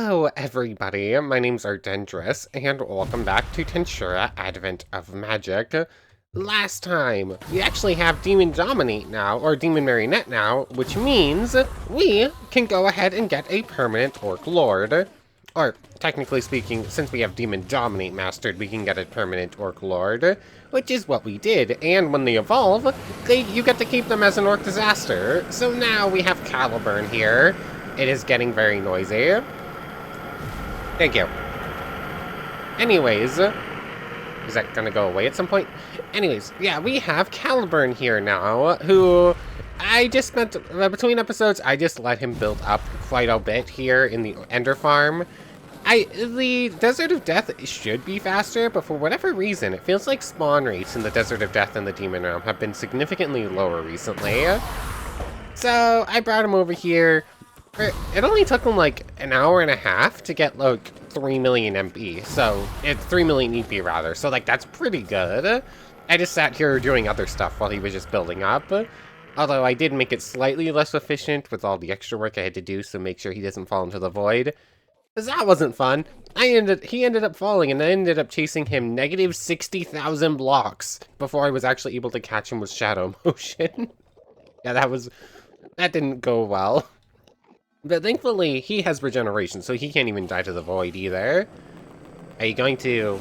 Hello, everybody. My name's Ardendris, and welcome back to Tensura Advent of Magic. Last time, we actually have Demon Dominate now, or Demon Marionette now, which means we can go ahead and get a permanent Orc Lord. Or, technically speaking, since we have Demon Dominate mastered, we can get a permanent Orc Lord, which is what we did, and when they evolve, you get to keep them as an Orc Disaster. So now we have Caliburn here. It is getting very noisy. Thank you. Anyways, is that gonna go away at some point? Anyways, yeah, we have Caliburn here now, who I just spent, between episodes, I just let him build up quite a bit here in the Ender Farm. The Desert of Death should be faster, but for whatever reason, it feels like spawn rates in the Desert of Death and the Demon Realm have been significantly lower recently. So, I brought him over here. It only took him like an hour and a half to get like 3 million MP, so it's 3 million EP rather, so like that's pretty good. I just sat here doing other stuff while he was just building up, although I did make it slightly less efficient with all the extra work I had to do, so make sure he doesn't fall into the void. Because that wasn't fun. He ended up falling, and I ended up chasing him negative 60,000 blocks before I was actually able to catch him with Shadow Motion. Yeah, that didn't go well. But thankfully, he has regeneration, so he can't even die to the void either. Are you going to...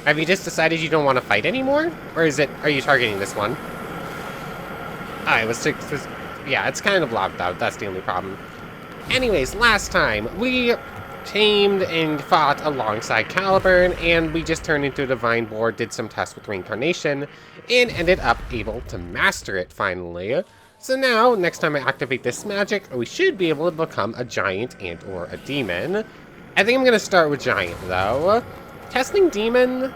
Have you just decided you don't want to fight anymore? Or are you targeting this one? Yeah, it's kind of lobbed out, that's the only problem. Anyways, last time, we tamed and fought alongside Caliburn, and we just turned into a Divine Board, did some tests with Reincarnation, and ended up able to master it finally. So now, next time I activate this magic, we should be able to become a giant and or a demon. I think I'm going to start with giant, though. Testing demon,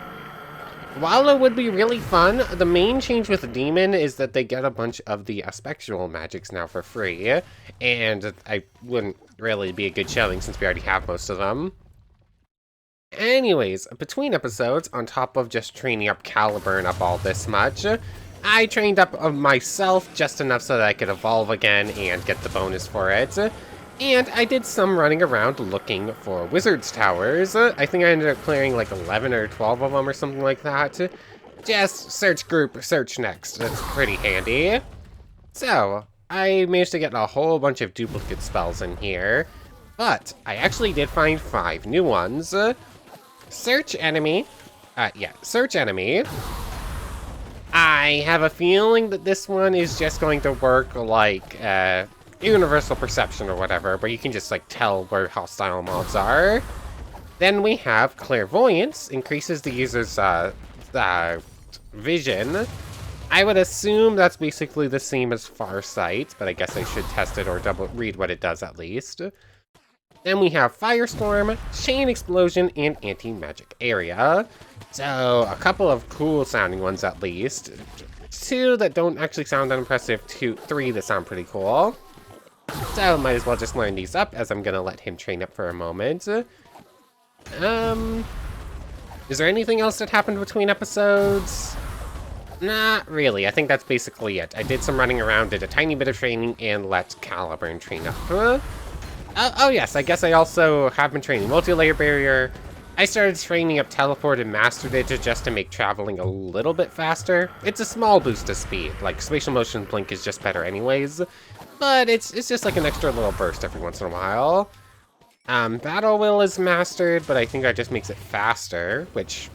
while it would be really fun, the main change with demon is that they get a bunch of the Expectual magics now for free, and I wouldn't really be a good showing since we already have most of them. Anyways, between episodes, on top of just training up Caliburn up all this much, I trained up myself just enough so that I could evolve again and get the bonus for it. And I did some running around looking for Wizard's Towers. I think I ended up clearing like 11 or 12 of them or something like that. Just search group, search next. That's pretty handy. So, I managed to get a whole bunch of duplicate spells in here. But I actually did find 5 new ones. Search enemy. Search enemy. I have a feeling that this one is just going to work like universal perception or whatever, but you can just like tell where hostile mobs are. Then we have clairvoyance, increases the user's vision. I would assume that's basically the same as farsight, but I guess I should test it or double read what it does at least. Then we have firestorm, chain explosion, and anti-magic area. So, a couple of cool sounding ones at least. 2 that don't actually sound that impressive, 3 that sound pretty cool. So, might as well just learn these up, as I'm gonna let him train up for a moment. Is there anything else that happened between episodes? Not really, I think that's basically it. I did some running around, did a tiny bit of training, and let Caliburn train up. Oh yes, I guess I also have been training multi-layer barrier. I started training up teleport and mastered it just to make traveling a little bit faster. It's a small boost to speed, like spatial motion blink is just better anyways, but it's just like an extra little burst every once in a while. Battle Will is mastered, but I think that just makes it faster, which...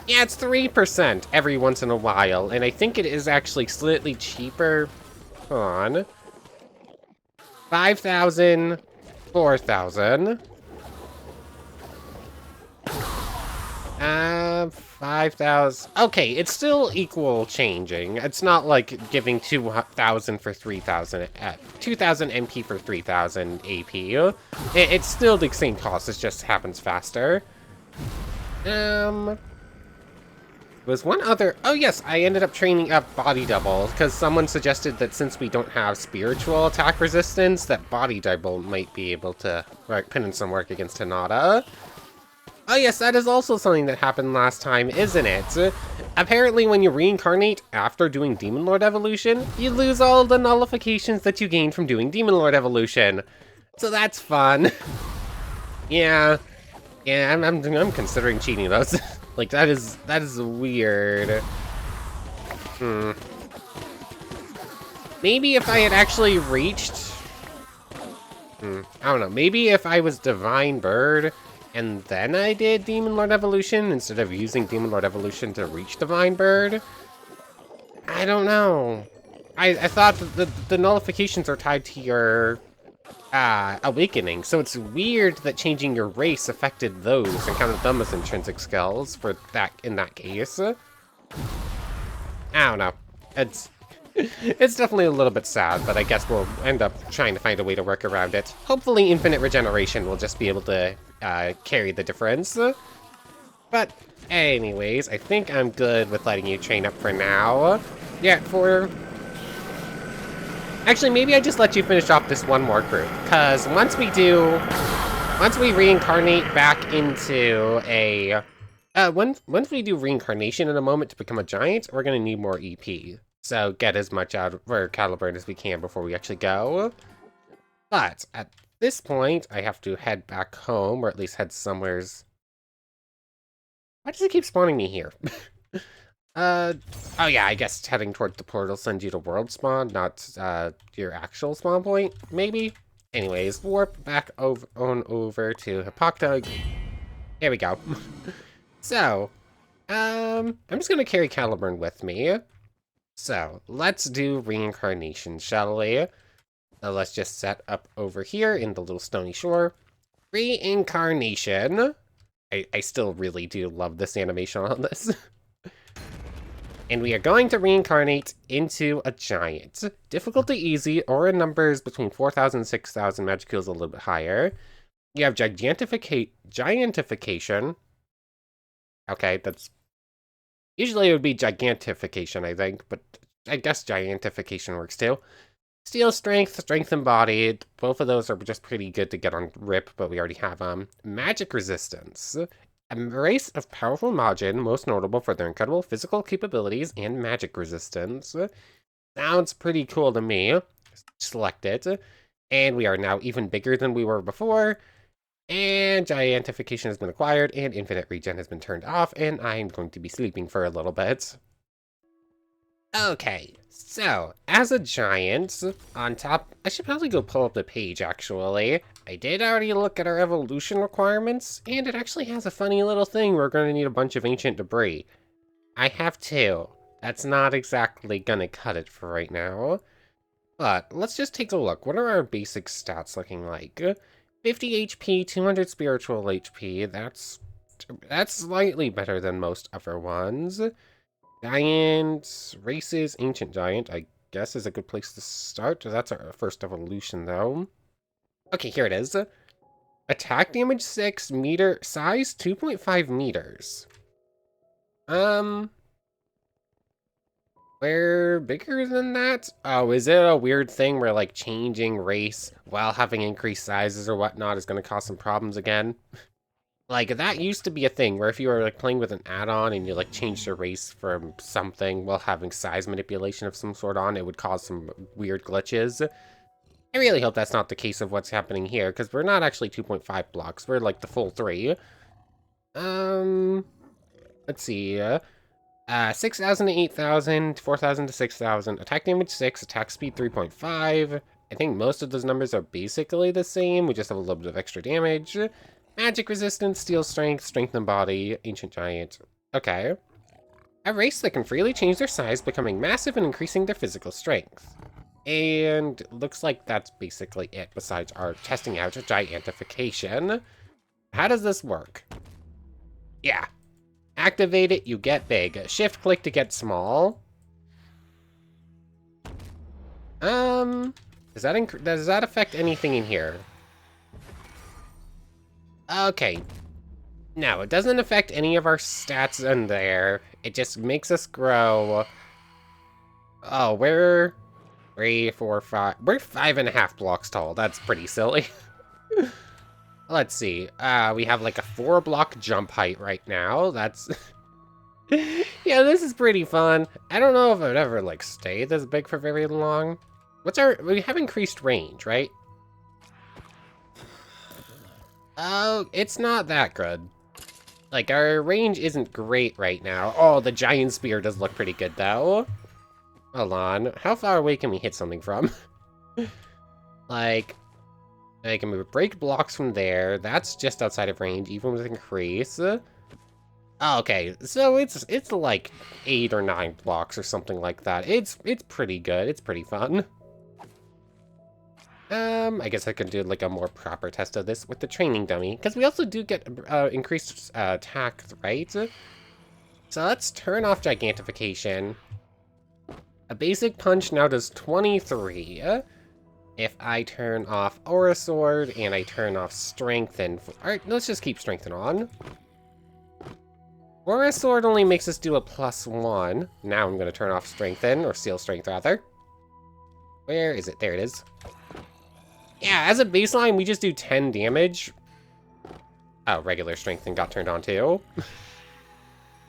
Yeah, it's 3% every once in a while, and I think it is actually slightly cheaper. Hold on. 5,000, 4,000. 5,000. Okay, it's still equal changing. It's not like giving 2,000 for 3,000, 2,000 MP for 3,000 AP. It's still the same cost, it just happens faster. Was one other... Oh yes, I ended up training up Body Double, because someone suggested that since we don't have spiritual attack resistance, that Body Double might be able to put in some work against Hinata. Oh yes, that is also something that happened last time, isn't it? Apparently when you reincarnate after doing Demon Lord Evolution, you lose all the nullifications that you gained from doing Demon Lord Evolution. So that's fun. Yeah. Yeah, I'm considering cheating those. Like, that is weird. Hmm. Maybe if I had actually reached... I don't know. Maybe if I was Divine Bird, and then I did Demon Lord Evolution, instead of using Demon Lord Evolution to reach Divine Bird? I don't know. I thought that the nullifications are tied to your awakening, so it's weird that changing your race affected those and counted them as intrinsic skills for that in that case. I don't know. It's definitely a little bit sad, but I guess we'll end up trying to find a way to work around it. Hopefully infinite regeneration will just be able to carry the difference. But anyways, I think I'm good with letting you train up for now. Yeah, Actually, maybe I just let you finish off this one more group, because once we reincarnate back into a... once we do reincarnation in a moment to become a giant, we're gonna need more EP. So get as much out of our Caliburn as we can before we actually go. But at this point, I have to head back home, or at least head somewheres. Why does it keep spawning me here? Oh yeah, I guess heading towards the portal sends you to world spawn, not your actual spawn point, maybe? Anyways, warp back on over to Hippocta. Here we go. So, I'm just gonna carry Caliburn with me. So, let's do reincarnation, shall we? Let's just set up over here in the little stony shore. Reincarnation. I still really do love this animation on this. And we are going to reincarnate into a giant. Difficulty easy, aura numbers between 4,000 and 6,000, magic heals a little bit higher. You have gigantification. Okay, that's... Usually it would be gigantification, I think, but I guess gigantification works too. Steel strength, strength embodied. Both of those are just pretty good to get on rip, but we already have them. Magic resistance. A race of powerful Majin, most notable for their incredible physical capabilities and magic resistance. Sounds pretty cool to me. Select it. And we are now even bigger than we were before. And gigantification has been acquired, and infinite regen has been turned off, and I'm going to be sleeping for a little bit. Okay, so, as a giant, on top, I should probably go pull up the page, actually. I did already look at our evolution requirements, and it actually has a funny little thing. We're going to need a bunch of ancient debris. I have two. That's not exactly gonna cut it for right now. But, let's just take a look. What are our basic stats looking like? 50 HP, 200 spiritual HP, that's slightly better than most other ones. Giant races, ancient giant, I guess is a good place to start. That's our first evolution, though. Okay, here it is. Attack damage 6, meter, size 2.5 meters. We're bigger than that? Oh, is it a weird thing where, like, changing race while having increased sizes or whatnot is going to cause some problems again? Like, that used to be a thing, where if you were, like, playing with an add-on and you, like, changed your race from something while having size manipulation of some sort on, it would cause some weird glitches. I really hope that's not the case of what's happening here, because we're not actually 2.5 blocks, we're, like, the full 3. Let's see, 6,000 to 8,000, 4,000 to 6,000, attack damage 6, attack speed 3.5. I think most of those numbers are basically the same, we just have a little bit of extra damage. Magic resistance, steel strength, strengthen body, ancient giant. Okay. A race that can freely change their size, becoming massive and increasing their physical strength. And looks like that's basically it, besides our testing out gigantification. How does this work? Yeah. Activate it, you get big. Shift click to get small. Does that affect anything in here? Okay. No, it doesn't affect any of our stats in there. It just makes us grow. Oh, we're 3, 4, 5. We're 5.5 blocks tall. That's pretty silly. Let's see. We have like a 4-block jump height right now. That's... Yeah, this is pretty fun. I don't know if I'd ever like stay this big for very long. We have increased range, right? Oh, it's not that good. Like, our range isn't great right now. Oh, the giant spear does look pretty good, though. Hold on. How far away can we hit something from? Like, I can move break blocks from there. That's just outside of range, even with increase. Oh, okay, so it's like 8 or 9 blocks or something like that. It's pretty good. It's pretty fun. I guess I could do like a more proper test of this with the training dummy, because we also do get increased attack, right? So let's turn off gigantification. A basic punch now does 23. If I turn off Aura Sword and I turn off Strengthen, alright, let's just keep Strengthen on. Aura Sword only makes us do a +1. Now I'm going to turn off Strengthen, or Seal Strength rather. Where is it? There it is. Yeah, as a baseline, we just do 10 damage. Oh, regular Strengthen got turned on too.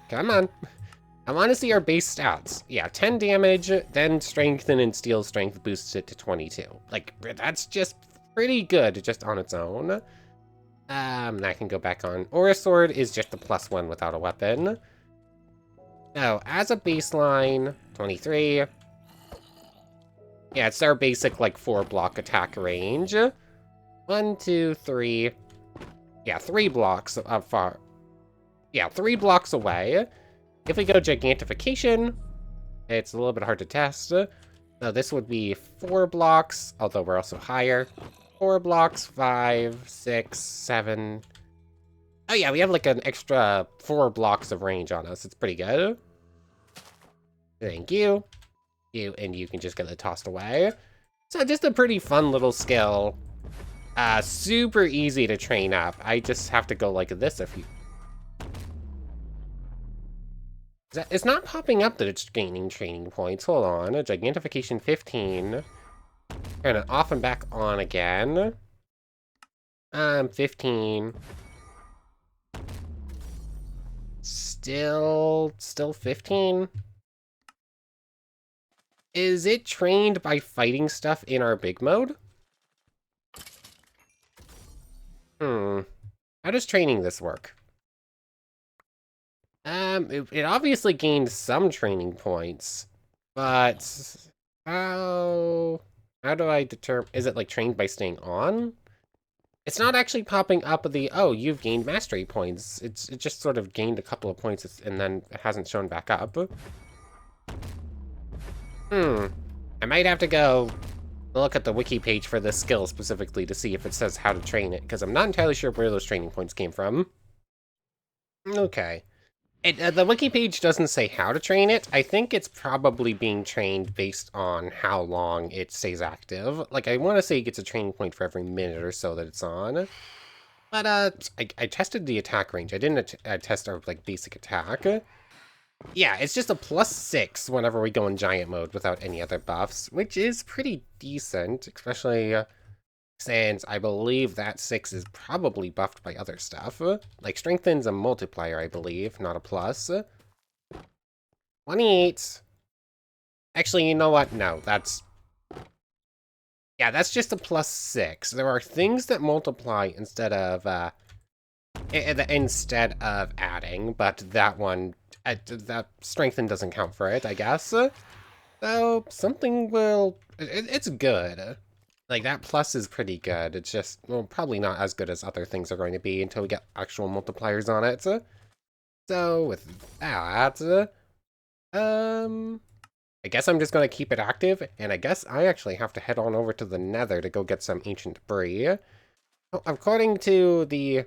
Come on. I want to see our base stats. Yeah, 10 damage, then Strengthen and Steel Strength boosts it to 22. Like, that's just pretty good just on its own. I can go back on. Aura Sword is just a +1 without a weapon. So, as a baseline, 23. Yeah, it's our basic, like, 4-block attack range. 1, 2, 3. Yeah, 3 blocks far. Yeah, 3 blocks away. If we go gigantification, it's a little bit hard to test. So this would be 4 blocks, although we're also higher. 4 blocks, 5, 6, 7. Oh yeah, we have like an extra 4 blocks of range on us. It's pretty good. Thank you. And you can just get it tossed away. So just a pretty fun little skill. Super easy to train up. I just have to go like this if you... It's not popping up that it's gaining training points. Hold on. A gigantification 15. Turn it off and back on again. 15. Still 15? Is it trained by fighting stuff in our big mode? How does training this work? It obviously gained some training points, but how do I determine? Is it like trained by staying on? It's not actually popping up the, oh, you've gained mastery points. It just sort of gained a couple of points and then it hasn't shown back up. I might have to go look at the wiki page for this skill specifically to see if it says how to train it, because I'm not entirely sure where those training points came from. Okay. The wiki page doesn't say how to train it. I think it's probably being trained based on how long it stays active. Like, I want to say it gets a training point for every minute or so that it's on. But, I tested the attack range. I didn't test our, like, basic attack. Yeah, it's just a +6 whenever we go in giant mode without any other buffs, which is pretty decent, especially since I believe that 6 is probably buffed by other stuff. Like, strengthen's a multiplier, I believe, not a plus. 28. Actually, you know what? No, that's... Yeah, that's just a +6. There are things that multiply instead of adding, but that one... that strengthen doesn't count for it, I guess. So, something will... It's good. Like, that plus is pretty good. It's just, well, probably not as good as other things are going to be until we get actual multipliers on it. So, with that... I guess I'm just going to keep it active, and I guess I actually have to head on over to the Nether to go get some ancient debris. According to the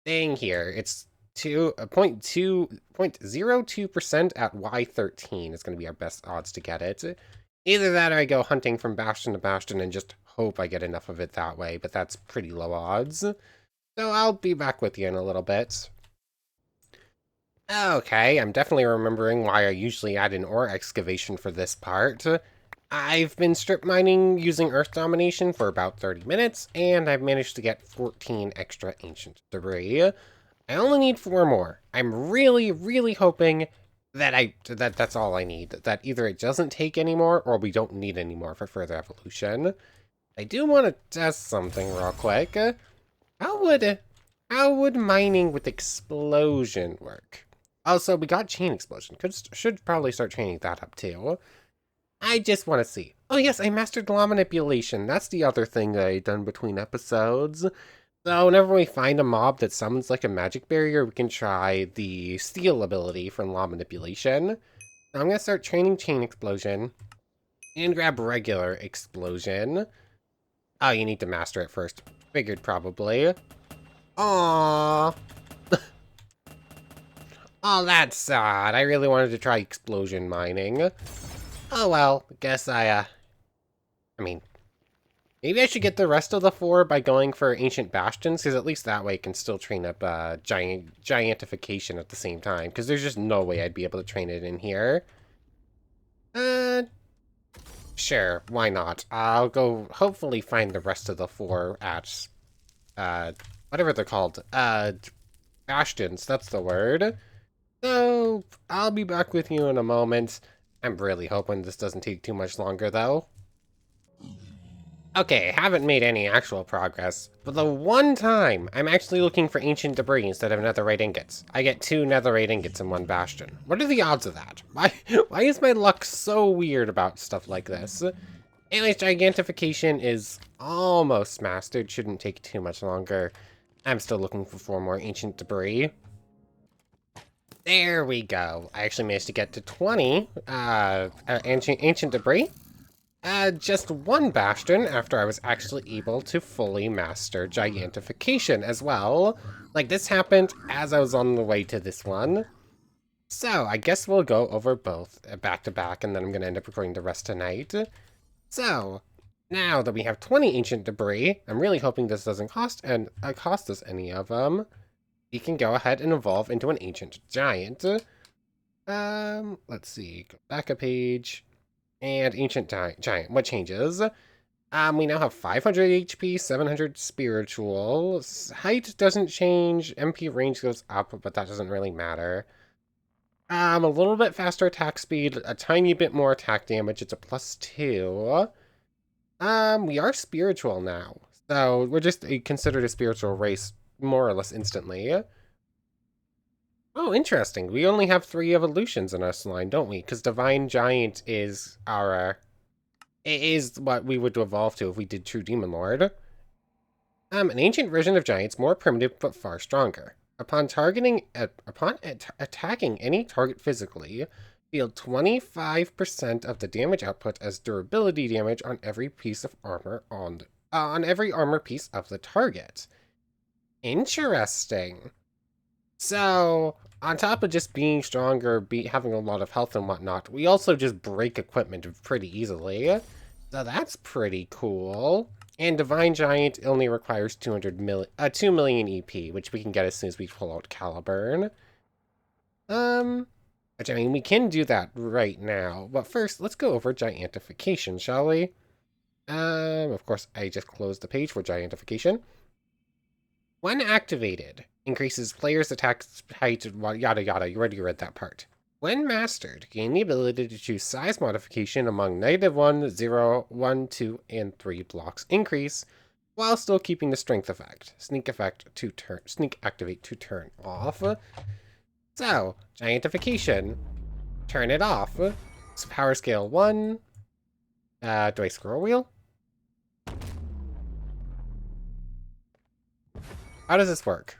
thing here, it's 0.02% at Y13 is going to be our best odds to get it. Either that or I go hunting from bastion to bastion and just hope I get enough of it that way, but that's pretty low odds. So I'll be back with you in a little bit. Okay, I'm definitely remembering why I usually add an ore excavation for this part. I've been strip mining using Earth Domination for about 30 minutes, and I've managed to get 14 extra ancient debris. I only need 4 more. I'm really, really hoping that that's all I need. That either it doesn't take any more, or we don't need any more for further evolution. I do want to test something real quick. How would mining with explosion work? Also, we got chain explosion. Should probably start training that up too. I just want to see. Oh yes, I mastered law manipulation. That's the other thing that I done between episodes. So whenever we find a mob that summons like a magic barrier, we can try the steal ability from law manipulation. So I'm gonna start training chain explosion and grab regular explosion. Oh, you need to master it first. Figured probably. Aww. Oh, that's sad. I really wanted to try explosion mining. Oh well, guess I mean, maybe I should get the rest of the 4 by going for Ancient Bastions, because at least that way I can still train up Giantification at the same time, because there's just no way I'd be able to train it in here. Sure, why not? I'll go hopefully find the rest of the 4 at, whatever they're called. Bastions, that's the word. So, I'll be back with you in a moment. I'm really hoping this doesn't take too much longer, though. Okay, haven't made any actual progress, but the one time I'm actually looking for ancient debris instead of netherite ingots, I get 2 netherite ingots in one bastion. What are the odds of that? Why is my luck so weird about stuff like this? Anyways, gigantification is almost mastered, shouldn't take too much longer. I'm still looking for 4 more ancient debris. There we go. I actually managed to get to 20 ancient debris. Just 1 bastion after I was actually able to fully master gigantification as well. Like, this happened as I was on the way to this one. So, I guess we'll go over both back to back, and then I'm going to end up recording the rest tonight. So, now that we have 20 ancient debris, I'm really hoping this doesn't cost us any of them. We can go ahead and evolve into an ancient giant. Let's see, go back a page. And Ancient Giant, what changes? We now have 500 HP, 700 spiritual. Height doesn't change, MP range goes up, but that doesn't really matter. A little bit faster attack speed, a tiny bit more attack damage, it's a +2. We are spiritual now, so we're just considered a spiritual race more or less instantly. Oh, interesting. We only have 3 evolutions in our line, don't we? Because Divine Giant is it is what we would evolve to if we did True Demon Lord. An ancient version of giants, more primitive but far stronger. Upon attacking any target physically, deal 25% of the damage output as durability damage on every piece of armor on every armor piece of the target. Interesting. So, on top of just being stronger, having a lot of health and whatnot, we also just break equipment pretty easily. So that's pretty cool. And Divine Giant only requires 2 million EP, which we can get as soon as we pull out Caliburn. Which, I mean, we can do that right now. But first, let's go over Giantification, shall we? Of course, I just closed the page for Giantification. When activated, increases players' attack height, yada yada, you already read that part. When mastered, gain the ability to choose size modification among -1, 0, 1, 2, and 3 blocks increase, while still keeping the strength effect. Sneak activate to turn off. So, giantification, turn it off. So power scale 1. Do I scroll wheel? How does this work?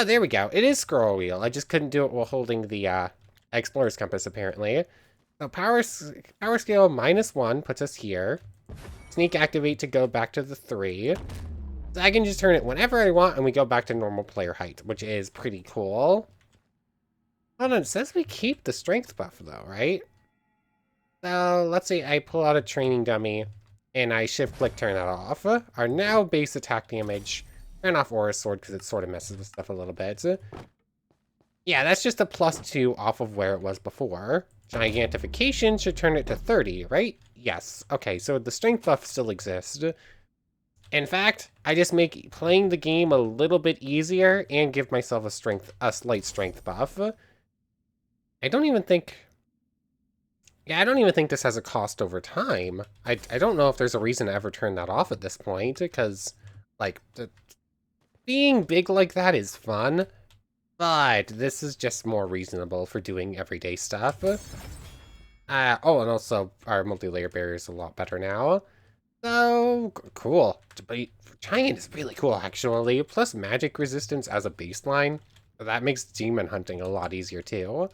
There we go. It is scroll wheel. I just couldn't do it while holding the Explorer's Compass, apparently. So power scale -1 puts us here. Sneak activate to go back to the 3. So I can just turn it whenever I want, and we go back to normal player height, which is pretty cool. Hold on, it says we keep the strength buff, though, right? So let's say I pull out a training dummy, and I shift-click turn that off. Our now base attack damage. Turn off Aura Sword because it sort of messes with stuff a little bit. Yeah, that's just a +2 off of where it was before. Gigantification should turn it to 30, right? Yes. Okay, so the strength buff still exists. In fact, I just make playing the game a little bit easier and give myself a slight strength buff. I don't even think... Yeah, I don't even think this has a cost over time. I don't know if there's a reason to ever turn that off at this point, because, like, being big like that is fun, but this is just more reasonable for doing everyday stuff. Oh, and also, our multi-layer barrier is a lot better now. So, cool. Giant is really cool, actually. Plus magic resistance as a baseline. That makes demon hunting a lot easier, too.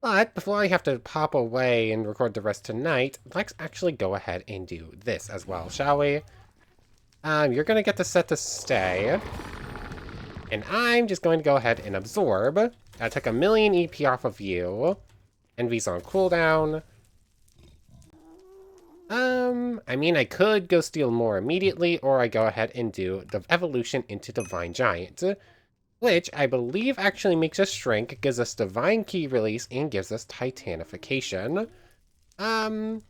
But before I have to pop away and record the rest tonight, let's actually go ahead and do this as well, shall we? You're going to get the set to stay. And I'm just going to go ahead and absorb. I took 1,000,000 EP off of you. Envy's on cooldown. I mean, I could go steal more immediately, or I go ahead and do the evolution into Divine Giant, which I believe actually makes us shrink, gives us Divine Key Release, and gives us Titanification. I'm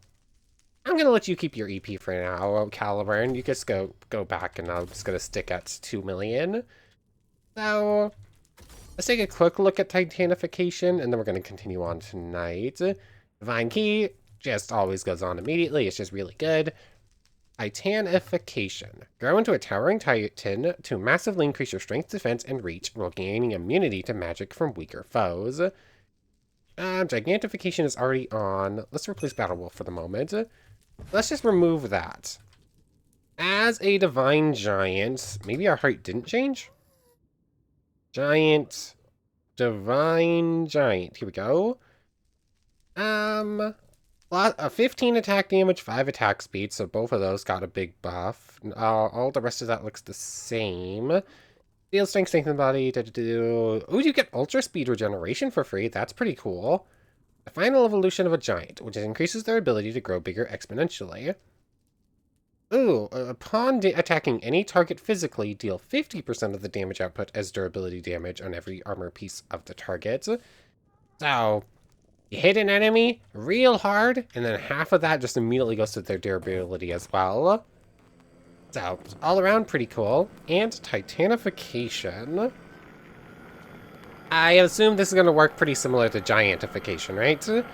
gonna let you keep your EP for now, Caliburn. You just go back, and I'm just gonna stick at 2,000,000. So, let's take a quick look at Titanification, and then we're gonna continue on tonight. Divine Key just always goes on immediately. It's just really good. Titanification. Grow into a towering titan to massively increase your strength, defense, and reach while gaining immunity to magic from weaker foes. Gigantification is already on. Let's replace Battle Wolf for the moment. Let's just remove that. As a Divine Giant, maybe our height didn't change? Giant. Divine Giant. Here we go. 15 attack damage, 5 attack speed, so both of those got a big buff. All the rest of that looks the same. Field strength, strengthen body, Ooh, you get ultra speed regeneration for free. That's pretty cool. The final evolution of a giant, which increases their ability to grow bigger exponentially. Ooh, upon attacking any target physically, deal 50% of the damage output as durability damage on every armor piece of the target. So, you hit an enemy real hard, and then half of that just immediately goes to their durability as well. So, all around pretty cool. And Titanification. I assume this is going to work pretty similar to Giantification, right?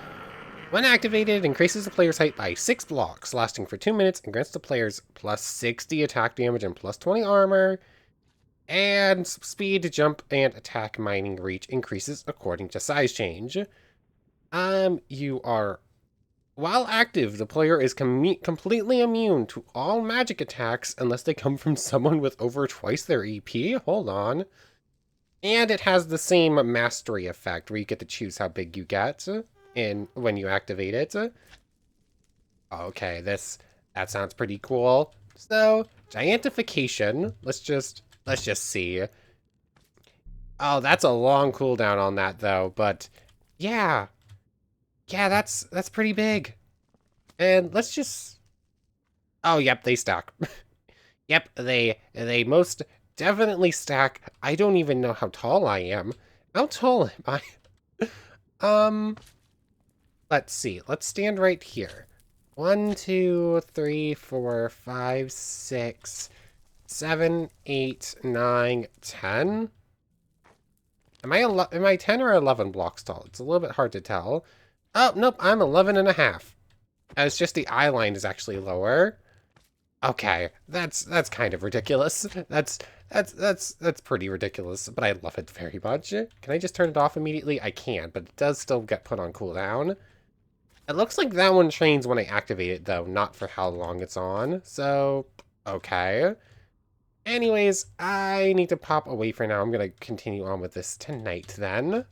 When activated, it increases the player's height by 6 blocks, lasting for 2 minutes, and grants the players plus 60 attack damage and plus 20 armor. And speed, jump, and attack mining reach increases according to size change. You are... While active, the player is completely immune to all magic attacks unless they come from someone with over twice their EP. Hold on. And it has the same mastery effect, where you get to choose how big you get when you activate it. Okay, that sounds pretty cool. So, Giantification. Let's just see. Oh, that's a long cooldown on that though, but yeah. Yeah, that's pretty big. And let's just... Oh, yep, they stack. Yep, they most definitely stack. I don't even know how tall I am. How tall am I? Let's see. Let's stand right here. 1, 2, 3, 4, 5, 6, 7, 8, 9, 10. Am I 10 or 11 blocks tall? It's a little bit hard to tell. Oh, nope, I'm 11 and a half. It's just the eye line is actually lower. Okay, that's kind of ridiculous. That's pretty ridiculous, but I love it very much. Can I just turn it off immediately? I can, but it does still get put on cooldown. It looks like that one trains when I activate it, though, not for how long it's on. So, okay. Anyways, I need to pop away for now. I'm going to continue on with this tonight, then.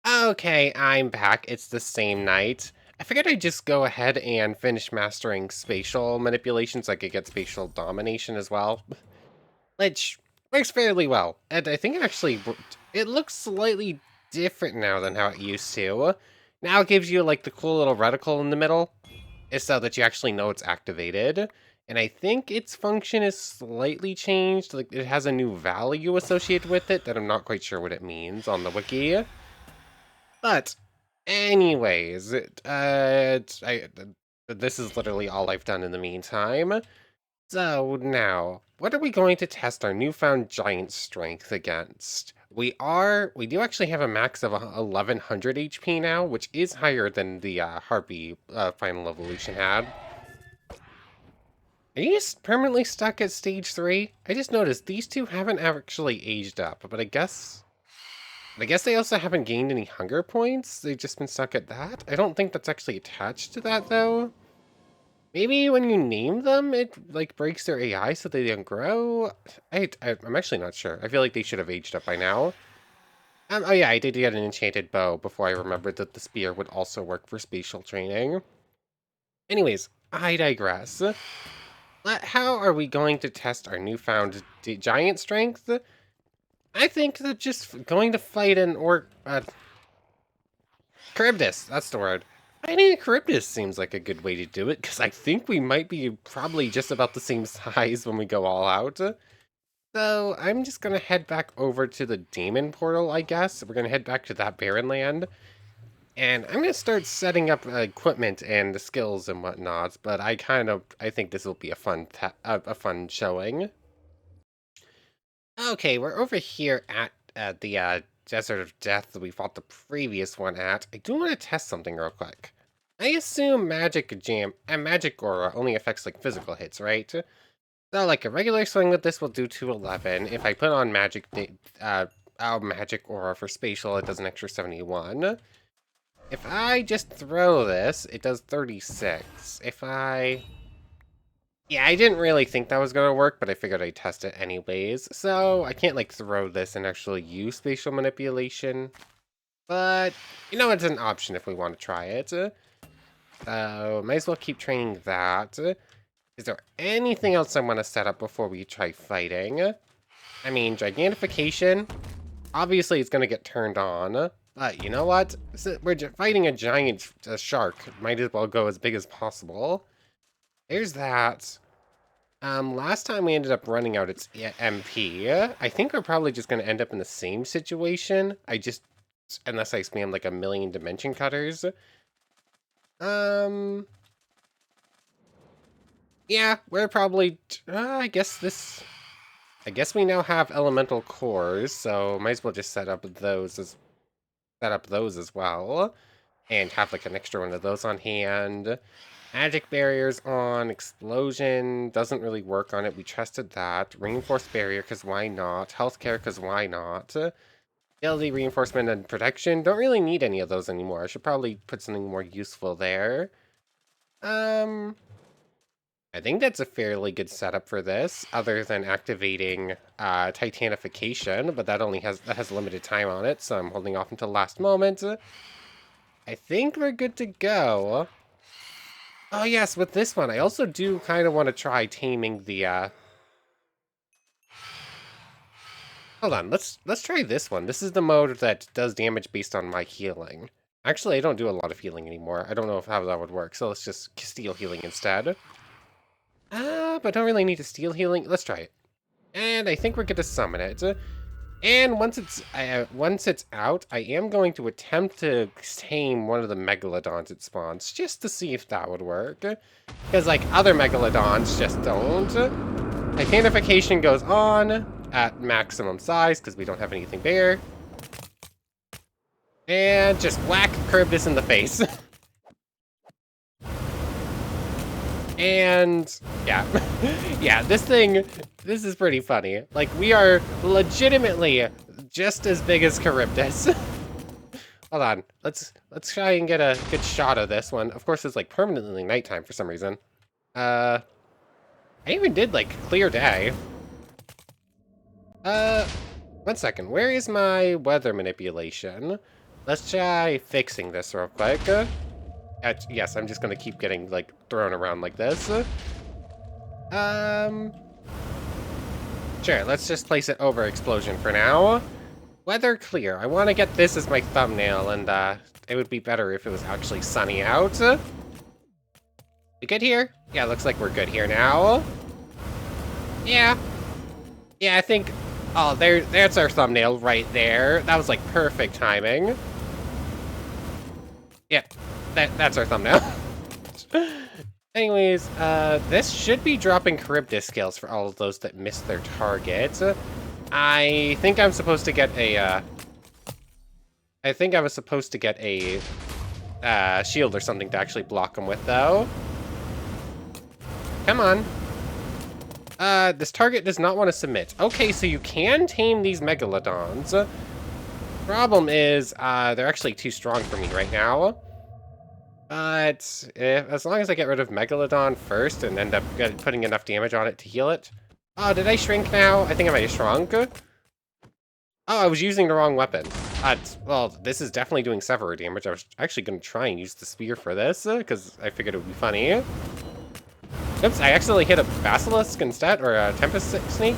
Okay, I'm back. It's the same night. I figured I'd just go ahead and finish mastering spatial manipulation so I could get spatial domination as well. Which works fairly well. And I think it looks slightly different now than how it used to. Now it gives you like the cool little reticle in the middle, so that you actually know it's activated. And I think its function is slightly changed. Like it has a new value associated with it that I'm not quite sure what it means on the wiki. But anyways, this is literally all I've done in the meantime. So now, what are we going to test our newfound giant strength against? We do actually have a max of 1100 HP now, which is higher than the Harpy final evolution had. Are you just permanently stuck at stage 3? I just noticed these two haven't actually aged up, but I guess they also haven't gained any hunger points. They've just been stuck at that. I don't think that's actually attached to that, though. Maybe when you name them, it, like, breaks their AI so they don't grow? I'm actually not sure. I feel like they should have aged up by now. Oh yeah, I did get an enchanted bow before I remembered that the spear would also work for spatial training. Anyways, I digress. How are we going to test our newfound giant strength? I think that just going to fight an Charybdis, that's the word. Fighting a Charybdis seems like a good way to do it, because I think we might be probably just about the same size when we go all out. So I'm just gonna head back over to the Demon Portal, I guess. We're gonna head back to that barren land. And I'm gonna start setting up equipment and skills and whatnot, but I think this will be a fun showing. Okay, we're over here at the Desert of Death that we fought the previous one at. I do want to test something real quick. I assume Magic Jam and Magic Aura only affects like physical hits, right? So like a regular swing with this will do 211. If I put on Magic Aura for spatial, it does an extra 71. If I just throw this, it does 36. Yeah, I didn't really think that was gonna work, but I figured I'd test it anyways. So I can't like throw this and actually use spatial manipulation. But, you know, it's an option if we want to try it. So, might as well keep training that. Is there anything else I want to set up before we try fighting? I mean, gigantification. Obviously, it's going to get turned on. But you know what? We're fighting a giant shark. Might as well go as big as possible. There's that. Last time we ended up running out its MP. I think we're probably just going to end up in the same situation. Unless I spam like a million dimension cutters. Yeah, we're probably, I guess we now have elemental cores, so might as well just set up those as well. And have like an extra one of those on hand. Magic barriers on, explosion, doesn't really work on it, we tested that. Reinforced barrier, because why not? Healthcare, because why not? Ability, reinforcement, and protection, don't really need any of those anymore. I should probably put something more useful there. I think that's a fairly good setup for this, other than activating Titanification, but that has limited time on it, so I'm holding off until last moment. I think we're good to go. Oh yes, with this one, I also do kind of want to try taming the, Hold on, let's try this one. This is the mode that does damage based on my healing. Actually, I don't do a lot of healing anymore. I don't know how that would work, so let's just steal healing instead. But I don't really need to steal healing. Let's try it. And I think we're going to summon it. And once it's out, I am going to attempt to tame one of the Megalodons it spawns, just to see if that would work. Because, like, other Megalodons just don't. Titanification goes on at maximum size, because we don't have anything there. And just whack Charybdis in the face. And, yeah. Yeah, this is pretty funny. Like, we are legitimately just as big as Charybdis. Hold on. Let's try and get a good shot of this one. Of course, it's, like, permanently nighttime for some reason. I even did, like, clear day. 1 second. Where is my weather manipulation? Let's try fixing this real quick. Yes, I'm just gonna keep getting, like, thrown around like this. Sure, let's just place it over explosion for now. Weather clear. I want to get this as my thumbnail, and, it would be better if it was actually sunny out. We good here? Yeah, looks like we're good here now. Yeah. Yeah, I think... Oh, that's our thumbnail right there. That was, like, perfect timing. Yeah. That's our thumbnail. Anyways, this should be dropping Charybdis scales for all of those that missed their target. I think I'm supposed to get a, I think I was supposed to get a shield or something to actually block him with, though. Come on. This target does not want to submit. Okay, so you can tame these Megalodons. Problem is, they're actually too strong for me right now. But as long as I get rid of Megalodon first and end up putting enough damage on it to heal it. Oh, did I shrink now? I think I might have shrunk. Oh, I was using the wrong weapon. Well, this is definitely doing severe damage. I was actually going to try and use the spear for this, because I figured it would be funny. Oops, I accidentally hit a basilisk instead, or a tempest snake.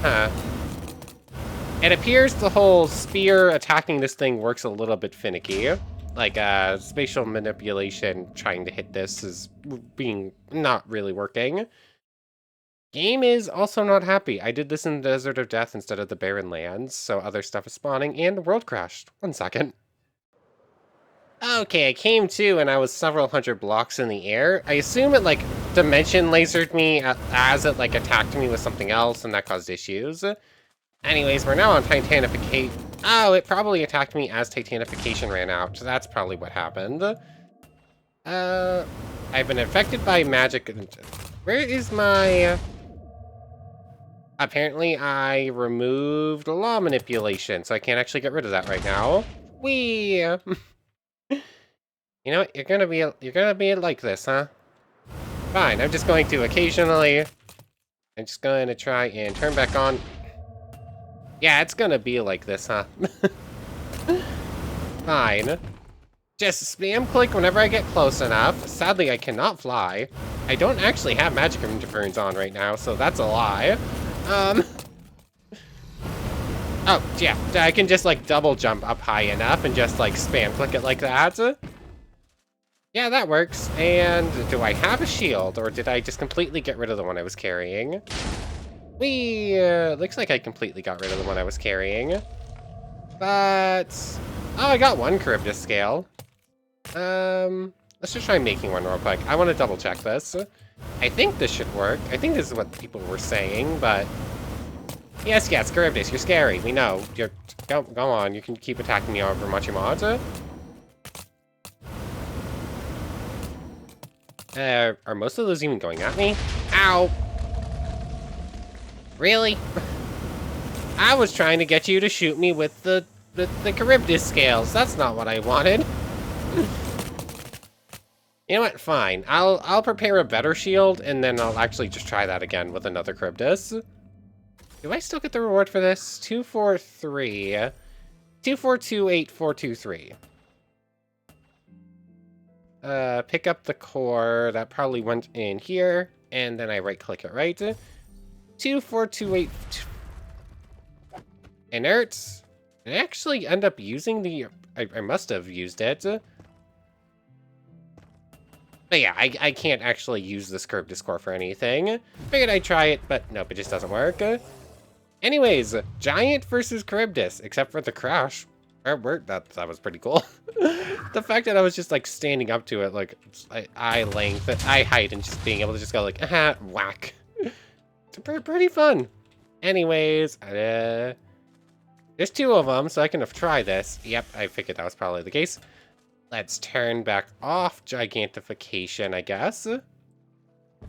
Huh. It appears the whole spear attacking this thing works a little bit finicky. Like, spatial manipulation trying to hit this is being not really working. Game is also not happy. I did this in the Desert of Death instead of the Barren Lands, so other stuff is spawning, and the world crashed. 1 second. Okay, I came to, and I was several hundred blocks in the air. I assume it, like, dimension lasered me as it, like, attacked me with something else, and that caused issues. Anyways, we're now on Titanification. Oh, it probably attacked me as Titanification ran out, so that's probably what happened. I've been affected by magic. Where is my... Apparently, I removed law manipulation, so I can't actually get rid of that right now. Whee! You know what? You're gonna be like this, huh? Fine, I'm just going to occasionally... I'm just going to try and turn back on... Yeah, it's gonna be like this, huh? Fine. Just spam click whenever I get close enough. Sadly, I cannot fly. I don't actually have magic interference on right now, so that's a lie. Oh, yeah, I can just, like, double jump up high enough and just, like, spam click it like that. Yeah, that works. And do I have a shield, or did I just completely get rid of the one I was carrying? Looks like I completely got rid of the one I was carrying. But... Oh, I got one Charybdis scale. Let's just try making one real quick. I want to double check this. I think this should work. I think this is what people were saying, but... Yes, Charybdis, you're scary. We know. Go on, you can keep attacking me however much you want. Are most of those even going at me? Ow! Really? I was trying to get you to shoot me with the Charybdis scales. That's not what I wanted. You know what? Fine. I'll prepare a better shield, and then I'll actually just try that again with another Charybdis. Do I still get the reward for this? 243. 2428423. Pick up the core. That probably went in here, and then I right-click it, right? 24282. Inert. Did I actually end up using the... I must have used it. But yeah, I can't actually use this Charybdis core for anything. Figured I'd try it, but nope, it just doesn't work. Anyways, Giant versus Charybdis, except for the crash. That was pretty cool. The fact that I was just like standing up to it, like eye length, eye height, and just being able to just go like, whack. It's pretty fun. Anyways, there's 2 of them, so I can try this. Yep, I figured that was probably the case. Let's turn back off Gigantification, I guess.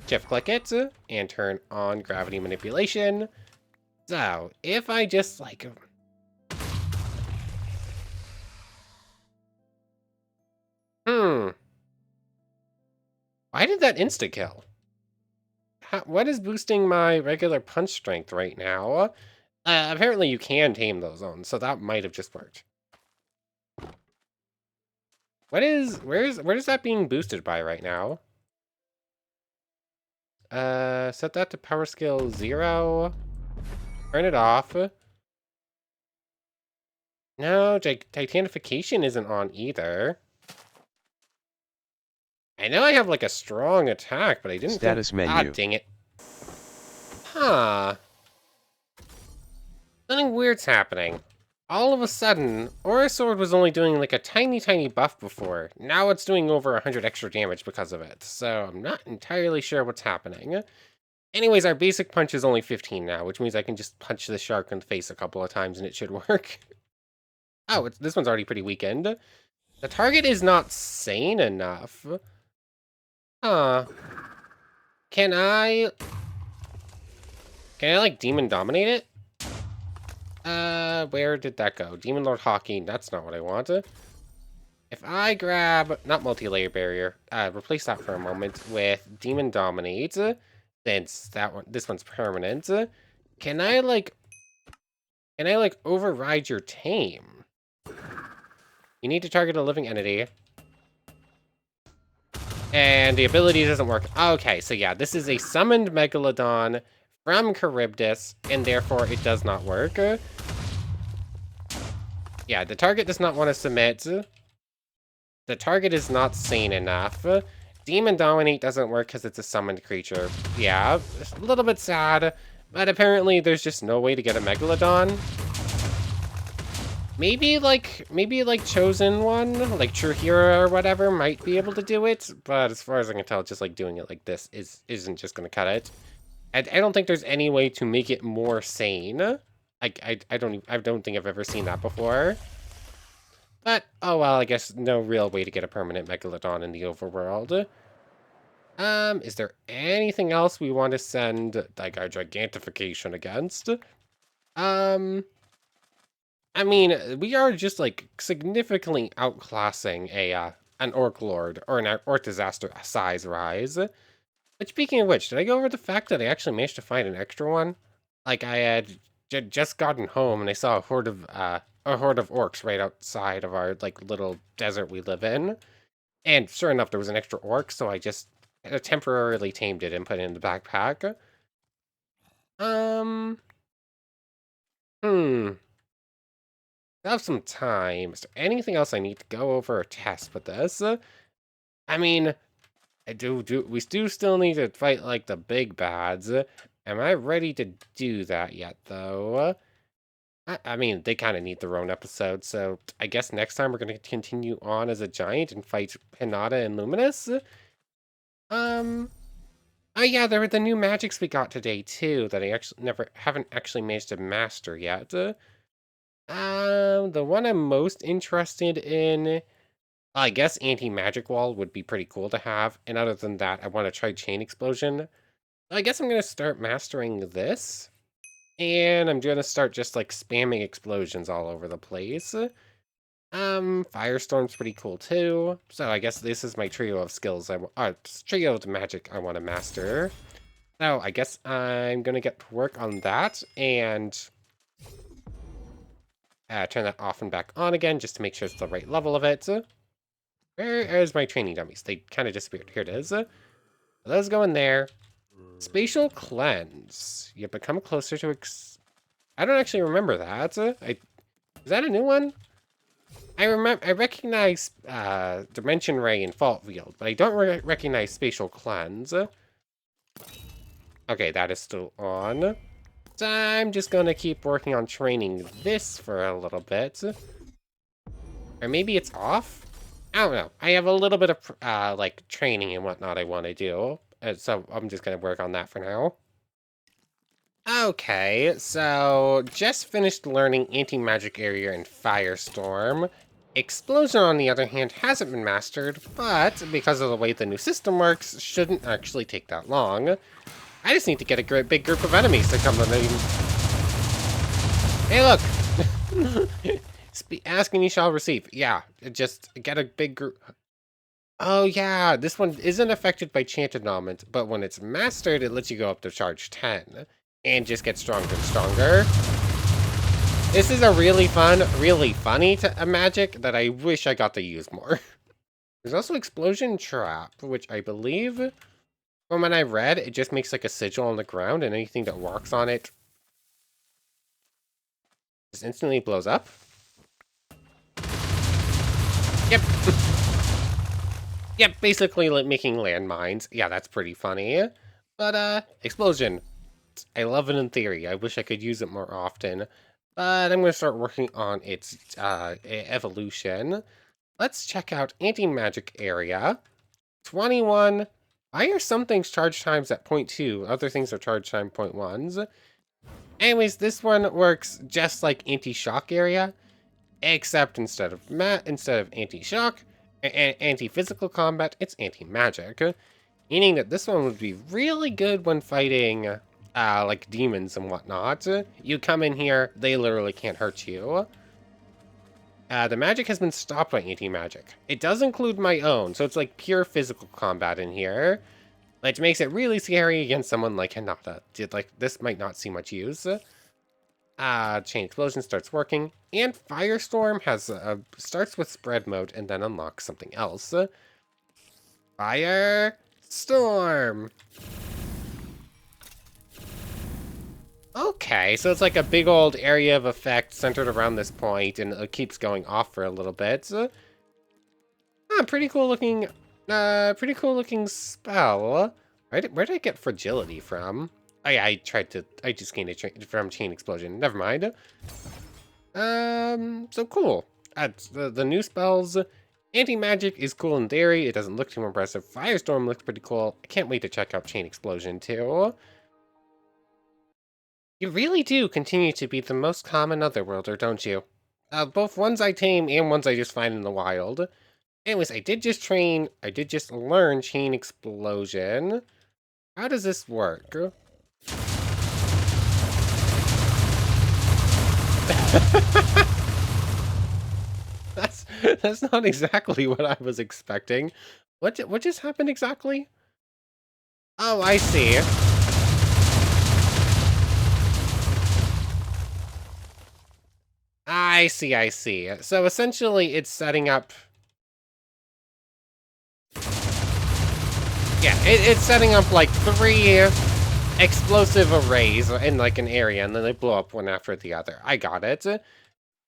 Shift click it, and turn on Gravity Manipulation. So, if I just, like... Why did that insta-kill? What is boosting my regular punch strength right now? Apparently you can tame those zones, so that might have just worked. Where is that being boosted by right now? Set that to power skill 0. Turn it off. No, Titanification isn't on either. I know I have like a strong attack, but I didn't Status menu. Ah, dang it. Huh. Something weird's happening. All of a sudden, Aura Sword was only doing like a tiny buff before. Now it's doing over 100 extra damage because of it. So I'm not entirely sure what's happening. Anyways, our basic punch is only 15 now, which means I can just punch the shark in the face a couple of times and it should work. Oh, this one's already pretty weakened. The target is not sane enough. Huh. Can I like demon dominate it? Where did that go? Demon Lord Hawking, that's not what I want. If I grab, not multi-layer barrier, replace that for a moment with Demon Dominate, since this one's permanent, can I like override your tame? You need to target a living entity. And the ability doesn't work. Okay, so yeah, this is a summoned Megalodon from Charybdis, and therefore it does not work. Yeah, the target does not want to submit. The target is not sane enough. Demon Dominate doesn't work because it's a summoned creature. Yeah, a little bit sad, but apparently there's just no way to get a Megalodon. Maybe like Chosen One, like True Hero or whatever, might be able to do it, but as far as I can tell, just like doing it like this isn't just gonna cut it. I don't think there's any way to make it more sane. I don't think I've ever seen that before. But, oh well, I guess no real way to get a permanent Megalodon in the overworld. Is there anything else we want to send, like, our Gigantification against? I mean, we are just, like, significantly outclassing an Orc Lord, or an Orc Disaster size rise. But speaking of which, did I go over the fact that I actually managed to find an extra one? Like, I had just gotten home and I saw a horde of orcs right outside of our like little desert we live in, and sure enough, there was an extra orc, so I just temporarily tamed it and put it in the backpack. Um, hmm. I have some time. Is there anything else I need to go over or test with this? I mean, we do still need to fight like the big bads. Am I ready to do that yet, though? I mean, they kind of need their own episode, so I guess next time we're going to continue on as a giant and fight Hinata and Luminous. Oh yeah, there were the new magics we got today too that I actually haven't actually managed to master yet. The one I'm most interested in, I guess anti-magic wall would be pretty cool to have, and other than that, I want to try chain explosion. I guess I'm going to start mastering this. And I'm gonna start just like spamming explosions all over the place. Firestorm's pretty cool too. So I guess this is my trio of skills trio of magic I want to master. So I guess I'm gonna get to work on that and turn that off and back on again just to make sure it's the right level of it. Where is my training dummies? They kind of disappeared. Here it is. Those go in there. Spatial cleanse. You become closer to I don't actually remember that. Is that a new one? I recognize Dimension Ray and Fault Field, but I don't recognize Spatial Cleanse. Okay, that is still on. So I'm just gonna keep working on training this for a little bit. Or maybe it's off? I don't know. I have a little bit of like training and whatnot I want to do. So I'm just gonna work on that for now. Okay, so just finished learning anti-magic area and firestorm. Explosion, on the other hand, hasn't been mastered, but because of the way the new system works, shouldn't actually take that long. I just need to get a big group of enemies to come to me. Hey, look! Ask and you shall receive. Yeah, just get a big group. Oh yeah, this one isn't affected by Chant Annulment, but when it's mastered, it lets you go up to charge 10. And just get stronger and stronger. This is a really fun, really funny magic that I wish I got to use more. There's also Explosion Trap, which I believe, from when I read, it just makes like a sigil on the ground and anything that walks on it just instantly blows up. Yep. Yep, basically like making landmines. Yeah, that's pretty funny. But, Explosion. I love it in theory. I wish I could use it more often. But I'm going to start working on its evolution. Let's check out Anti-Magic Area. 21 Why are some things charge times at 0.2? Other things are charge time 0.1s. Anyways, this one works just like anti-shock area, except instead of anti-shock, anti-physical combat, it's anti-magic. Meaning that this one would be really good when fighting, like demons and whatnot. You come in here, they literally can't hurt you. The magic has been stopped by anti-magic. It does include my own, so it's like pure physical combat in here, which makes it really scary against someone like Hinata. Like, this might not see much use. Chain Explosion starts working, and Firestorm has starts with spread mode and then unlocks something else. Firestorm! Okay, so it's like a big old area of effect centered around this point, and it keeps going off for a little bit. Pretty cool looking spell. Where did I get Fragility from? Oh yeah, I just gained it from Chain Explosion. Never mind. So cool. The new spells. Anti-magic is cool in theory. It doesn't look too impressive. Firestorm looks pretty cool. I can't wait to check out Chain Explosion too. You really do continue to be the most common otherworlder, don't you? Both ones I tame and ones I just find in the wild. Anyways, I did just learn Chain Explosion. How does this work? That's not exactly what I was expecting. What just happened exactly? Oh, I see. I see. So essentially it's setting up... Yeah, it's setting up like 3 explosive arrays in like an area, and then they blow up one after the other. I got it.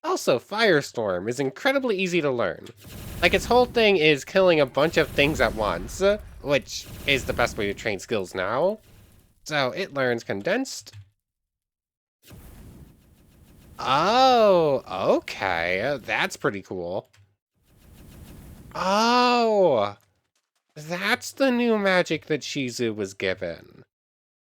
Also, Firestorm is incredibly easy to learn. Like, its whole thing is killing a bunch of things at once, which is the best way to train skills now. So, it learns Condensed. Oh, okay. That's pretty cool. Oh, that's the new magic that Shizu was given.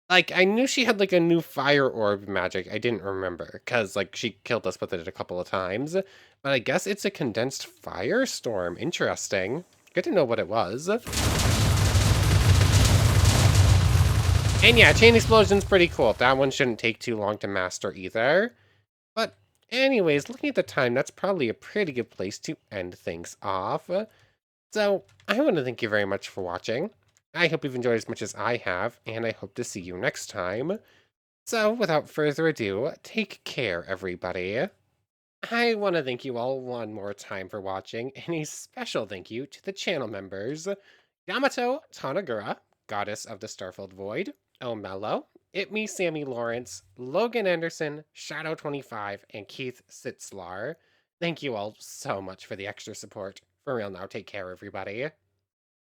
Like, I knew she had, like, a new fire orb magic. I didn't remember, because, like, she killed us with it a couple of times. But I guess it's a condensed firestorm. Interesting. Good to know what it was. And yeah, Chain Explosion's pretty cool. That one shouldn't take too long to master either. But anyways, looking at the time, that's probably a pretty good place to end things off. So, I want to thank you very much for watching. I hope you've enjoyed as much as I have, and I hope to see you next time. So, without further ado, take care, everybody. I want to thank you all one more time for watching, and a special thank you to the channel members, Yamato Tanagura, Goddess of the Starfilled Void, O'Mello, It Me Sammy Lawrence, Logan Anderson, Shadow25, and Keith Sitzlar. Thank you all so much for the extra support. For real now, take care, everybody.